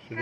श्री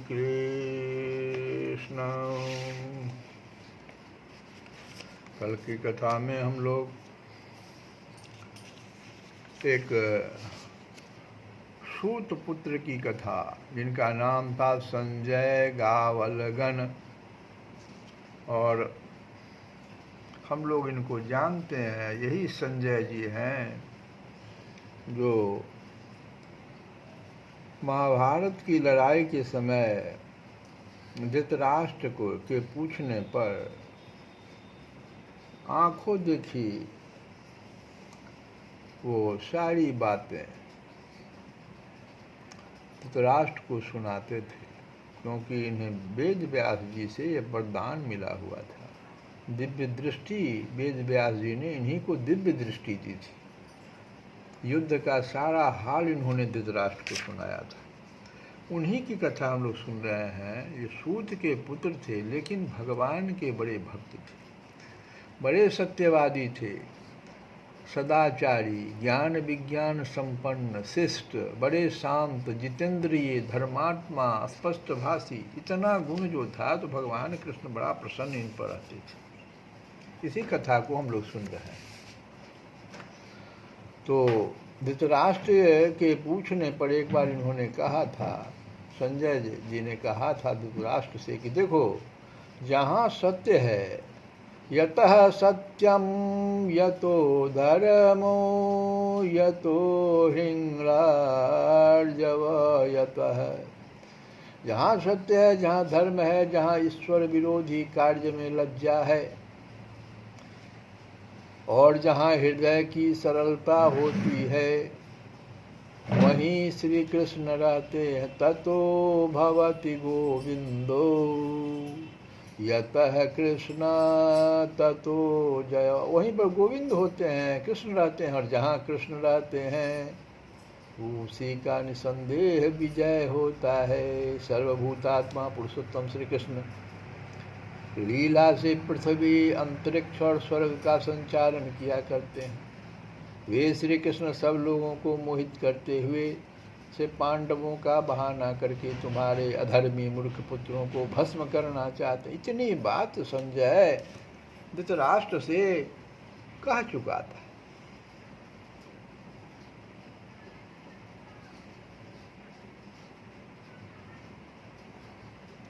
कृष्ण कल की कथा में हम लोग एक सूत पुत्र की कथा, जिनका नाम था संजय गावलगन, और हम लोग इनको जानते हैं। यही संजय जी हैं जो महाभारत की लड़ाई के समय धृतराष्ट्र को के पूछने पर आंखों देखी वो सारी बातें धृतराष्ट्र को सुनाते थे, क्योंकि इन्हें वेद व्यास जी से यह वरदान मिला हुआ था। दिव्य दृष्टि वेद व्यास जी ने इन्हीं को दिव्य दृष्टि दी थी। युद्ध का सारा हाल इन्होंने धृतराष्ट्र को सुनाया था। उन्हीं की कथा हम लोग सुन रहे हैं। ये सूत के पुत्र थे, लेकिन भगवान के बड़े भक्त थे, बड़े सत्यवादी थे, सदाचारी, ज्ञान विज्ञान संपन्न, शिष्ट, बड़े शांत, जितेंद्रिय, धर्मात्मा, स्पष्टभाषी। इतना गुण जो था तो भगवान कृष्ण बड़ा प्रसन्न इन पर रहते थे। इसी कथा को हम लोग सुन रहे हैं। तो धृतराष्ट्र के पूछने पर एक बार इन्होंने कहा था, संजय जी ने कहा था धृतराष्ट्र से कि देखो, जहाँ सत्य है, यतः सत्यम यतो धर्मो यतो हिंग्रार्जव यतः, जहाँ सत्य है, जहाँ धर्म है, जहाँ ईश्वर विरोधी कार्य में लज्जा है, और जहाँ हृदय की सरलता होती है, वहीं श्री कृष्ण रहते हैं। ततो भवति गोविंदो यतः कृष्ण ततो जय, वहीं पर गोविंद होते हैं, कृष्ण रहते हैं, और जहाँ कृष्ण रहते हैं उसी का निसंदेह विजय होता है। सर्वभूतात्मा पुरुषोत्तम श्री कृष्ण लीला से पृथ्वी, अंतरिक्ष और स्वर्ग का संचालन किया करते हैं। वे श्री कृष्ण सब लोगों को मोहित करते हुए से पांडवों का बहाना करके तुम्हारे अधर्मी मूर्ख पुत्रों को भस्म करना चाहते। इतनी बात संजय धृतराष्ट्र से कह चुका था।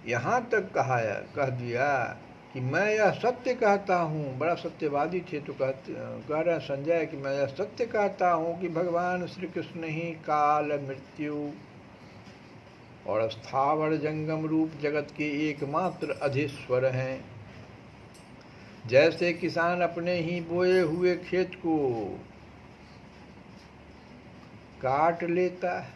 यहाँ तक कह दिया कि मैं यह सत्य कहता हूँ। बड़ा सत्यवादी थे, तो कह रहे संजय कि मैं यह सत्य कहता हूँ कि भगवान श्री कृष्ण ही काल, मृत्यु और स्थावर जंगम रूप जगत के एकमात्र अधीश्वर हैं। जैसे किसान अपने ही बोए हुए खेत को काट लेता है,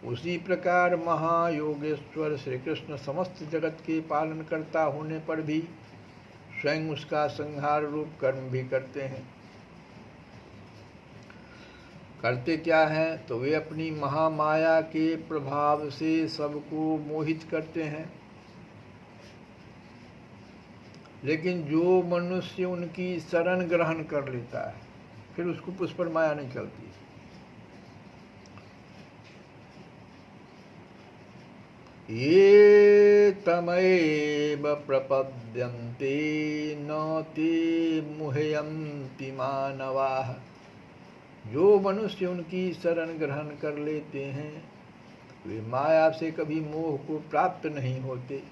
उसी प्रकार महायोगेश्वर श्री कृष्ण समस्त जगत के पालन करता होने पर भी स्वयं उसका संहार रूप कर्म भी करते हैं। करते क्या हैं? तो वे अपनी महामाया के प्रभाव से सबको मोहित करते हैं। लेकिन जो मनुष्य उनकी शरण ग्रहण कर लेता है, फिर उसको उस पर माया नहीं चलती। ये तमेव प्रपद्यन्ते न ते मुह्यन्ति मानवाः, जो मनुष्य उनकी शरण ग्रहण कर लेते हैं वे माया से कभी मोह को प्राप्त नहीं होते।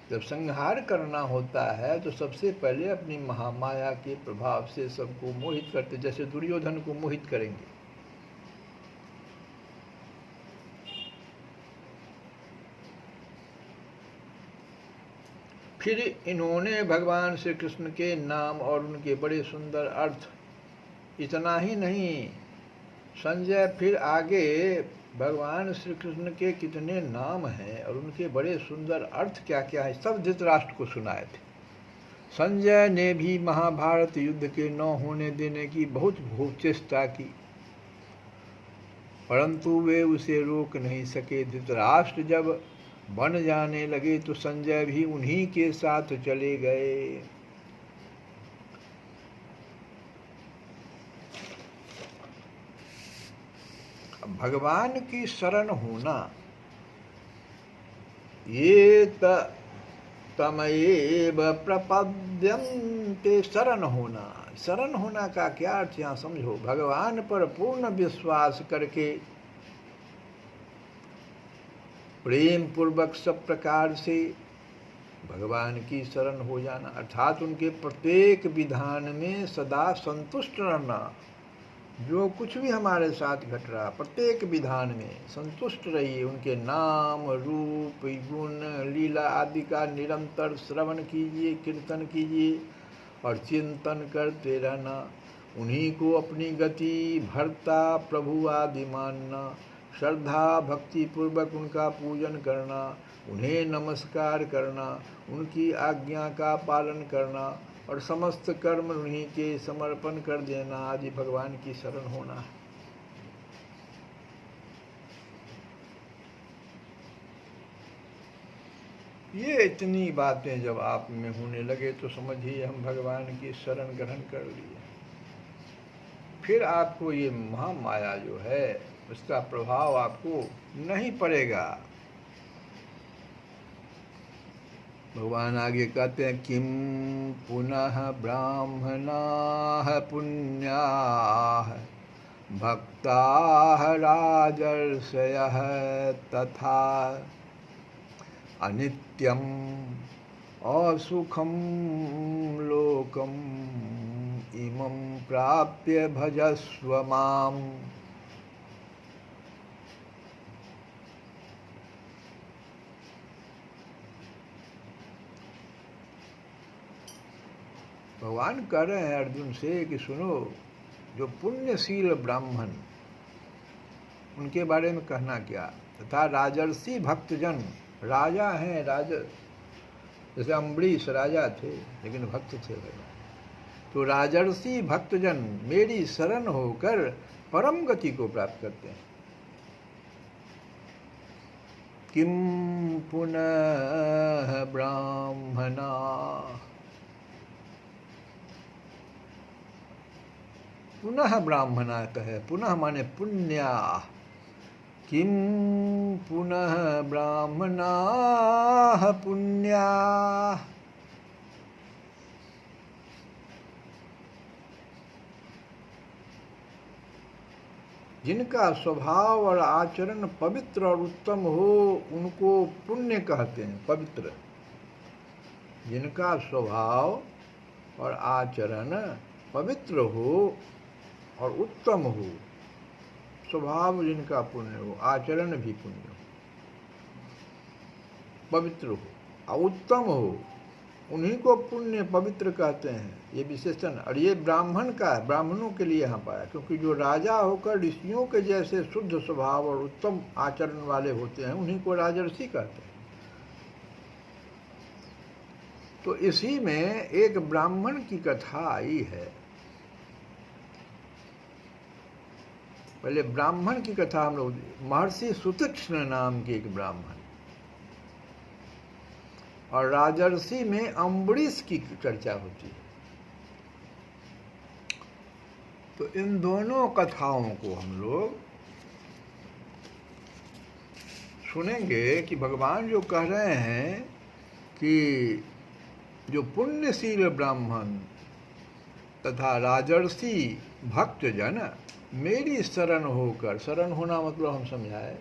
जब संहार करना होता है तो सबसे पहले अपनी महामाया के प्रभाव से सबको मोहित करते, जैसे दुर्योधन को मोहित करेंगे। फिर इन्होंने भगवान श्री कृष्ण के नाम और उनके बड़े सुंदर अर्थ, इतना ही नहीं संजय, फिर आगे भगवान श्री कृष्ण के कितने नाम हैं और उनके बड़े सुंदर अर्थ क्या क्या है, सब धृतराष्ट्र को सुनाए थे। संजय ने भी महाभारत युद्ध के न होने देने की बहुत चेष्टा की, परंतु वे उसे रोक नहीं सके। धृतराष्ट्र जब बन जाने लगे तो संजय भी उन्हीं के साथ चले गए। भगवान की शरण होना, ये तमेव प्रपद्यन्ते, शरण होना। शरण होना का क्या अर्थ यहाँ समझो। भगवान पर पूर्ण विश्वास करके प्रेम पूर्वक सब प्रकार से भगवान की शरण हो जाना, अर्थात उनके प्रत्येक विधान में सदा संतुष्ट रहना। जो कुछ भी हमारे साथ घट रहा, प्रत्येक विधान में संतुष्ट रहिए। उनके नाम, रूप, गुण, लीला आदि का निरंतर श्रवण कीजिए, कीर्तन कीजिए और चिंतन करते रहना। उन्हीं को अपनी गति भरता प्रभु आदि मानना, श्रद्धा भक्ति पूर्वक उनका पूजन करना, उन्हें नमस्कार करना, उनकी आज्ञा का पालन करना और समस्त कर्म उन्हीं के समर्पण कर देना आदि भगवान की शरण होना है। ये इतनी बातें जब आप में होने लगे तो समझिए हम भगवान की शरण ग्रहण कर लिए। फिर आपको ये महामाया जो है उसका प्रभाव आपको नहीं पड़ेगा। भगवान आगे कहते हैं किम पुनः ब्राह्मणाः पुण्याः भक्ताः राजर्षयः तथा अनित्यम असुखम लोकम इमं प्राप्य भजस्व माम। भगवान कह रहे हैं अर्जुन से कि सुनो, जो पुण्यशील ब्राह्मण उनके बारे में कहना क्या, तथा राजर्षि भक्तजन, राजा हैं राजा, जैसे अम्बरीश राजा थे लेकिन भक्त थे भगवान, तो राजर्षि भक्तजन मेरी शरण होकर परम गति को प्राप्त करते हैं। किम पुनः ब्राह्मणा, पुनः ब्राह्मणा कहे, पुनः माने पुण्या, किम पुनः ब्राह्मणाः पुण्या, जिनका स्वभाव और आचरण पवित्र और उत्तम हो उनको पुण्य कहते हैं। पवित्र, जिनका स्वभाव और आचरण पवित्र हो और उत्तम हो, स्वभाव जिनका पुण्य हो, आचरण भी पुण्य हो, पवित्र हो और उत्तम हो, उन्हीं को पुण्य पवित्र कहते हैं। ये विशेषण, और ये ब्राह्मण का, ब्राह्मणों के लिए यहाँ पाया, क्योंकि जो राजा होकर ऋषियों के जैसे शुद्ध स्वभाव और उत्तम आचरण वाले होते हैं उन्हीं को राजर्षि कहते हैं। तो इसी में एक ब्राह्मण की कथा आई है। पहले ब्राह्मण की कथा हम लोग, महर्षि सुतीक्ष्ण नाम के एक ब्राह्मण, और राजर्षि में अम्बरीश की चर्चा होती है। तो इन दोनों कथाओं को हम लोग सुनेंगे कि भगवान जो कह रहे हैं कि जो पुण्यशील ब्राह्मण तथा राजर्षि भक्तजन मेरी शरण होकर, शरण होना मतलब हम समझाए,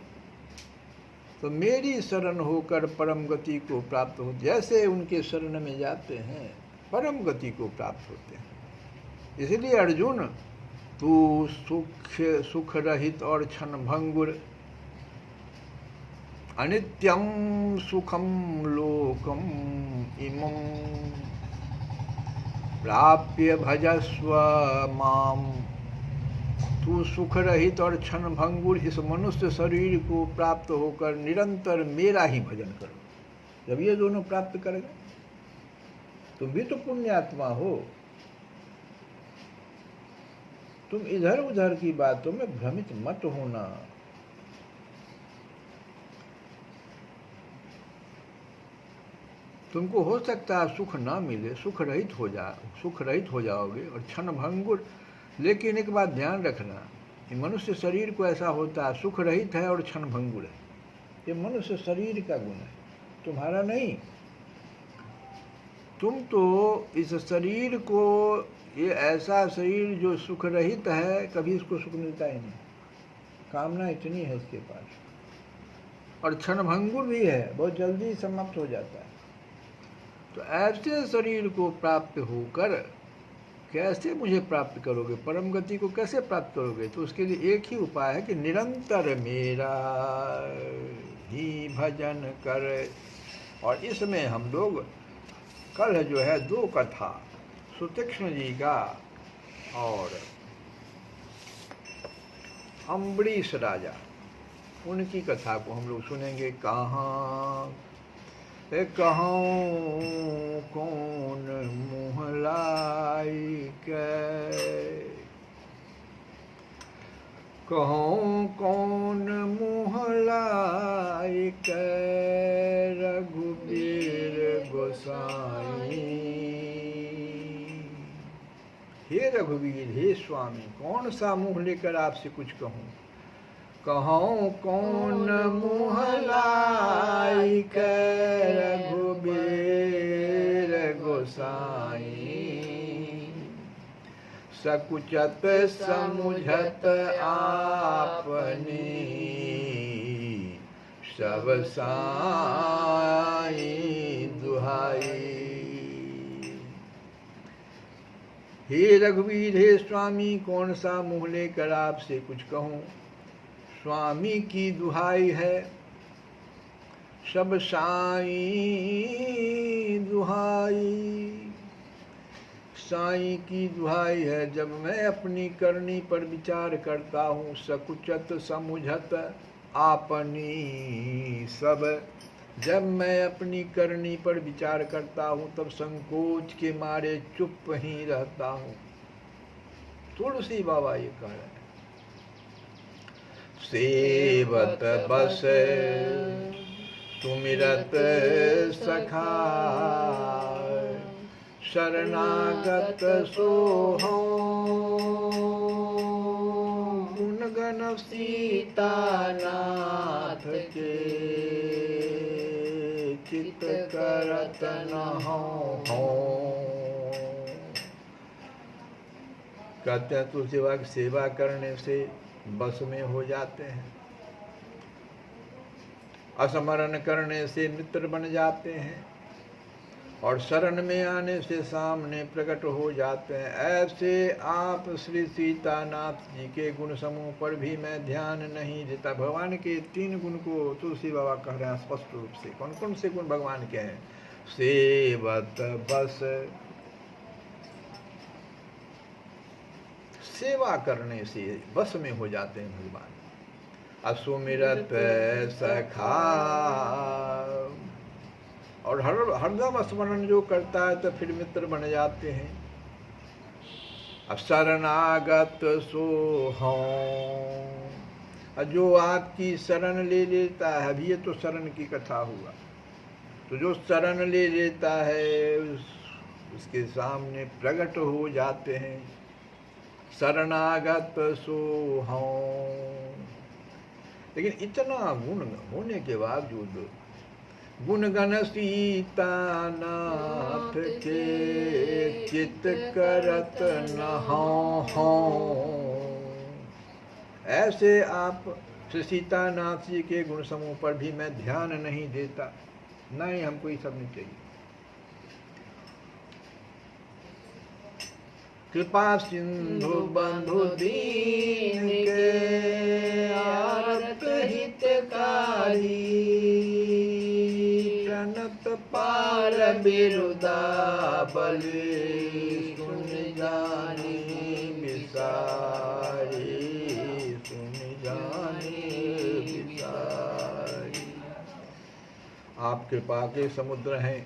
तो मेरी शरण होकर परम गति को प्राप्त हो, जैसे उनके शरण में जाते हैं परम गति को प्राप्त होते हैं। इसलिए अर्जुन, तू सुख रहित और क्षण भंगुर, अनित्यम सुखम लोकम इमं प्राप्य भजस्व माम, तू सुख रहित और क्षण भंगुर इस मनुष्य शरीर को प्राप्त होकर निरंतर मेरा ही भजन करो। जब ये दोनों प्राप्त करेगा तुम भी तो पुण्यात्मा हो। तुम इधर उधर की बातों में भ्रमित मत होना। तुमको हो सकता है सुख ना मिले, सुख रहित हो जाओगे और क्षण भंगुर, लेकिन एक बात ध्यान रखना, ये मनुष्य शरीर को ऐसा होता है, सुख रहित है और क्षण भंगुर है। ये मनुष्य शरीर का गुण है, तुम्हारा नहीं। तुम तो इस शरीर को, ये ऐसा शरीर जो सुख रहित है, कभी इसको सुख मिलता ही नहीं, कामना इतनी है इसके पास, और क्षण भंगुर भी है, बहुत जल्दी समाप्त हो जाता है। तो ऐसे शरीर को प्राप्त होकर कैसे मुझे प्राप्त करोगे, परम गति को कैसे प्राप्त करोगे? तो उसके लिए एक ही उपाय है कि निरंतर मेरा ही भजन कर। और इसमें हम लोग कल जो है 2 कथा सुतीक्ष्ण जी का और अम्बरीश राजा, उनकी कथा को हम लोग सुनेंगे। कहाँ कौन मुँह लाई के, कहूँ कौन मुँह लाई के, रघुबीर गोसाई। हे रघुवीर, हे स्वामी, कौन सा मुँह लेकर आपसे कुछ कहूँ। कहूँ कौन मुँह लाई के, रघुबीर गोसाई। सकुचत समुझत आपनी, सब साई दुहाई। हे रघुवीर, हे स्वामी, कौन सा मुँह लेकर आपसे कुछ कहूँ। स्वामी की दुहाई है, सब साई दुहाई। साई की दुहाई है, जब मैं अपनी करनी पर विचार करता हूँ। सकुचत समुझत आपनी सब, जब मैं अपनी करनी पर विचार करता हूँ तब संकोच के मारे चुप ही रहता हूँ। तुलसी बाबा ये कह रहे हैं। सेवत बस सुमिरत सखा, शरणागत सोहो। गुणगण सीता नाथ के, चित करत न हो। कहते हैं तुलसी बाबा की सेवा करने से बस में हो जाते हैं, स्मरण करने से मित्र बन जाते हैं, और शरण में आने से सामने प्रकट हो जाते हैं। ऐसे आप श्री सीतानाथ जी के गुण समूह पर भी मैं ध्यान नहीं देता। भगवान के 3 गुण को तुलसी बाबा कह रहे हैं स्पष्ट रूप से। कौन कौन से गुण भगवान के हैं। सेवत बस, सेवा करने से बस में हो जाते हैं भगवान। असुमिरत सखा, और हरदम स्मरण जो करता है तो फिर मित्र बन जाते हैं। शरणागत सोहों, जो आपकी शरण ले लेता है। अभी ये तो शरण की कथा हुआ। तो जो शरण ले लेता है उसके सामने प्रकट हो जाते हैं। शरणागत सोहों। लेकिन इतना गुण होने के बावजूद गुणगण सीता नाथ के, चित करत न हो। ऐसे आप श्री सीतानाथ जी के गुण समूह पर भी मैं ध्यान नहीं देता। नहीं, हमको ये सब नहीं चाहिए। कृपा सिंधु बंधु दीन के, आरत हितकारी। प्रणत पार बिरुदा बलि, सुन जानी बिसारी। सुन जानी बिसारी। आप कृपा के समुद्र हैं,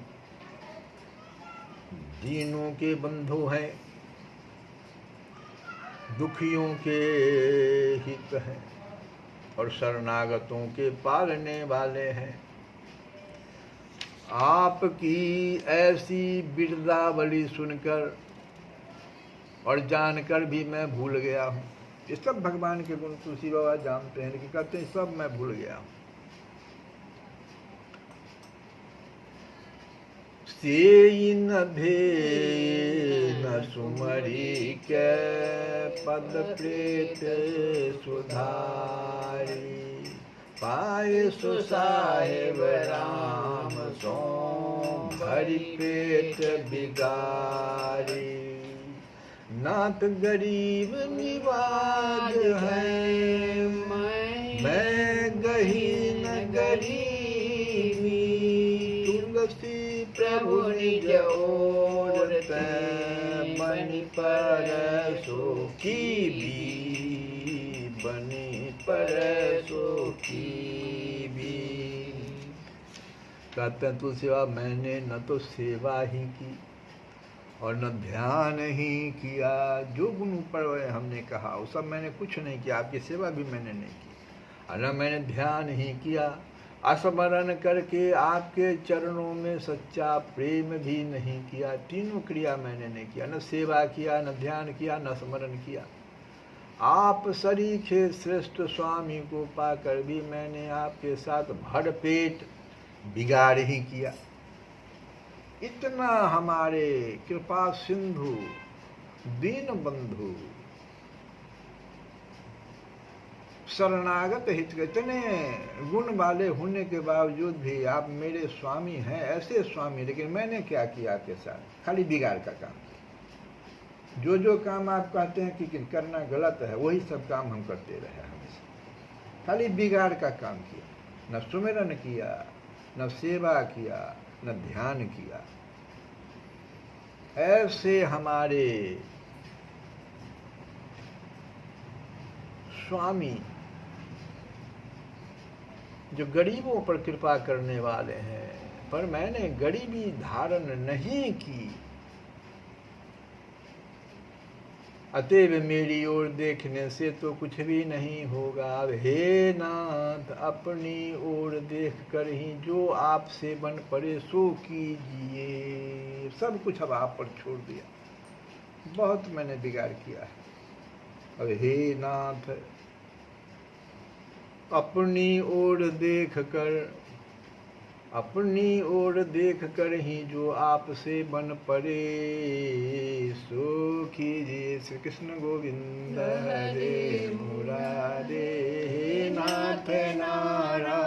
दीनों के बंधु हैं, दुखियों के हित हैं, और शरणागतों के पालने वाले हैं। आपकी ऐसी बिरदावली सुनकर और जानकर भी मैं भूल गया हूँ। ये सब भगवान के गुण तुलसी बाबा जानते हैं, लेकिन कहते हैं सब मैं भूल गया हूँ। सेई न भे न सुमरी के, पद प्रेत सुधारी। पाए सो साहेब राम सो, भरी पेट बिगारी। नाथ गरीब निवाज है, मैं गहीन गरीबी। तुलसी प्रभु निज ओर, बन परसों की भी, बनी परसों की भी। कहते हैं तुलसी बाबा, मैंने न तो सेवा ही की और न ध्यान ही किया। जो गुण ऊपर हमने कहा वो सब मैंने कुछ नहीं किया, आपकी सेवा भी मैंने नहीं की, और न मैंने ध्यान ही किया। स्मरण करके आपके चरणों में सच्चा प्रेम भी नहीं किया। तीनों क्रिया मैंने नहीं किया, न सेवा किया, न ध्यान किया, न स्मरण किया। आप सरीखे श्रेष्ठ स्वामी को पाकर भी मैंने आपके साथ भरपेट बिगाड़ ही किया। इतना हमारे कृपा सिंधु दीन बंधु शरणागत हित, इतने गुण वाले होने के बावजूद भी आप मेरे स्वामी हैं, ऐसे स्वामी, लेकिन मैंने क्या किया आपके साथ? खाली बिगाड़ का काम किया। जो काम आप कहते हैं कि करना गलत है, वही सब काम हम करते रहे हमेशा। खाली बिगाड़ का काम किया, न सुमिरन किया, न सेवा किया, न ध्यान किया। ऐसे हमारे स्वामी जो गरीबों पर कृपा करने वाले हैं, पर मैंने गरीबी धारण नहीं की। अतएव मेरी ओर देखने से तो कुछ भी नहीं होगा। हे नाथ, अपनी ओर देख कर ही जो आपसे बन पड़े सो कीजिए। सब कुछ अब आप पर छोड़ दिया, बहुत मैंने बिगाड़ किया है। अब हे नाथ, अपनी ओर देख कर ही जो आपसे बन पड़े सो कीजिए। श्री कृष्ण गोविंद हरे मुरारे। हे नाथ नारायण